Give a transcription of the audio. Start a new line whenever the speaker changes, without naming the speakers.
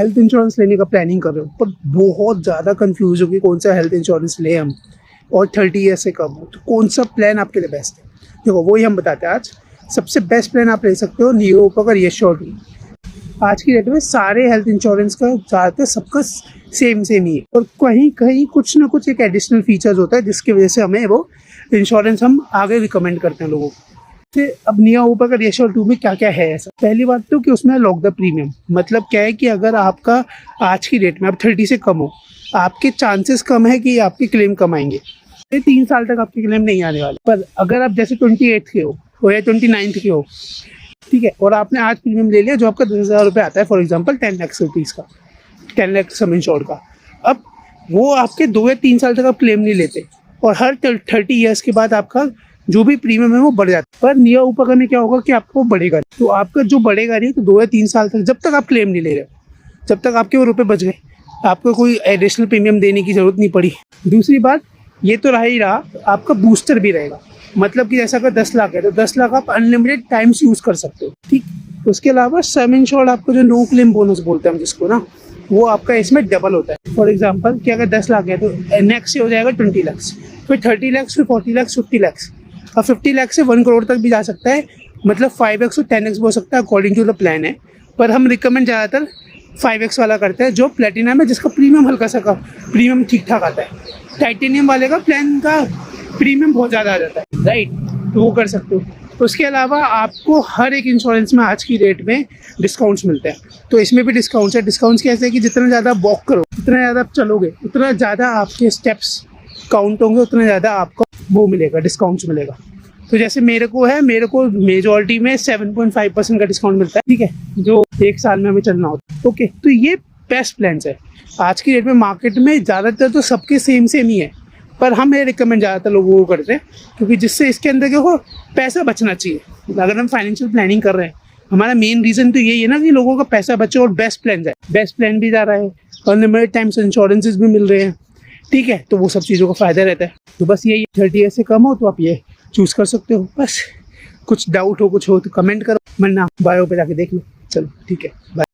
Health insurance लेने का planning कर रहे हो पर बहुत ज़्यादा कंफ्यूज हो कि कौन सा हेल्थ इंश्योरेंस ले हम, और 30 ईयर से कम हो, तो कौन सा प्लान आपके लिए बेस्ट है, देखो वही हम बताते हैं आज। सबसे बेस्ट प्लान आप ले सकते हो नियो ओपक और यशोर। आज की डेट में सारे हेल्थ इंश्योरेंस का ज़्यादातर सबका सेम ही है, और कहीं कहीं कुछ ना कुछ एक एडिशनल फीचर्स होता है जिसकी वजह से हमें वो इंश्योरेंस हम आगे रिकमेंड करते हैं लोगों को। अब नियो ओपक और यशोर 2 में क्या क्या है ऐसा, पहली बात तो कि उसमें लॉक द प्रीमियम, मतलब क्या है कि अगर आपका आज की डेट में आप 30 से कम हो, आपके चांसेस कम है कि आपके क्लेम कम आएंगे। 3 साल तक आपके क्लेम नहीं आने वाले। पर अगर आप जैसे 28 के हो या 29 के हो, ठीक है, और आपने आज प्रीमियम ले लिया जो आपका 10,000 रुपये आता है, फॉर एग्जांपल 10 लाख रुपीज़ का, 10 लाख सम इंश्योर्ड का, अब वो आपके 2 या 3 साल तक आप क्लेम नहीं लेते, और हर 30 ईयर्स के बाद आपका जो भी प्रीमियम है वो बढ़ जाता है। पर नियो ओपक में क्या होगा कि आपको बढ़ेगा, तो आपका जो बढ़ेगा नहीं, तो 2 या 3 साल तक जब तक आप क्लेम नहीं ले रहे हो, जब तक आपके वो रुपये बच गए, आपको कोई एडिशनल प्रीमियम देने की जरूरत नहीं पड़ी। दूसरी बात, ये तो रहा ही रहा, आपका बूस्टर भी रहेगा, मतलब कि जैसा अगर 10 लाख है तो 10 लाख आप अनलिमिटेड टाइम्स यूज़ कर सकते हो, ठीक। उसके अलावा सम इंश्योर्ड आपको जो नो क्लेम बोनस बोलते हैं हम जिसको ना, वो आपका इसमें डबल होता है। फॉर एग्जांपल कि अगर 10 लाख है तो नेक्स्ट से हो जाएगा 20 लाख, फिर 30 लाख, फिर 40 लाख, 50 लाख, और 50 लाख से 1 करोड़ तक भी जा सकता है, मतलब 5x और 10x भी हो सकता है अकॉर्डिंग टू द प्लान है। पर हम रिकमेंड ज़्यादातर 5x वाला करते हैं जो प्लेटिनम है, जिसका प्रीमियम हल्का सा कम, प्रीमियम ठीक ठाक आता है। टाइटेनियम वाले का प्लान का प्रीमियम बहुत ज़्यादा आ जाता है, राइट, तो वो कर सकते हो। उसके अलावा आपको हर एक इंश्योरेंस में आज की डेट में डिस्काउंट्स मिलते हैं, तो इसमें भी डिस्काउंट्स है। डिस्काउंट्स कैसे है कि जितना ज़्यादा वॉक करो, जितना ज़्यादा आप चलोगे, उतना ज़्यादा आपके स्टेप्स काउंट होंगे, उतना ज़्यादा आपको वो मिलेगा, डिस्काउंट्स मिलेगा। तो जैसे मेरे को मेजॉरिटी में 7.5% का डिस्काउंट मिलता है, ठीक है, जो 1 साल में हमें चलना होता है। ओके, तो ये बेस्ट प्लान्स है आज की डेट में। मार्केट में ज़्यादातर तो सबके सेम ही है, पर हम ये रिकमेंड ज़्यादातर लोगों को करते हैं, क्योंकि जिससे इसके अंदर देखो पैसा बचना चाहिए। अगर हम फाइनेंशियल प्लानिंग कर रहे हैं, हमारा मेन रीज़न तो यही है ना कि लोगों का पैसा बचे और बेस्ट प्लान जाए। बेस्ट प्लान भी जा रहा है, अनलिमिटेड टाइम्स इंश्योरेंसेज भी मिल रहे हैं, ठीक है, तो वो सब चीज़ों का फ़ायदा रहता है। तो बस यही, 30 ईयर से कम हो तो आप ये चूज़ कर सकते हो। बस कुछ डाउट हो, कुछ हो तो कमेंट करो, वरना बायो पे जाके देख लो। चलो ठीक है, बाय।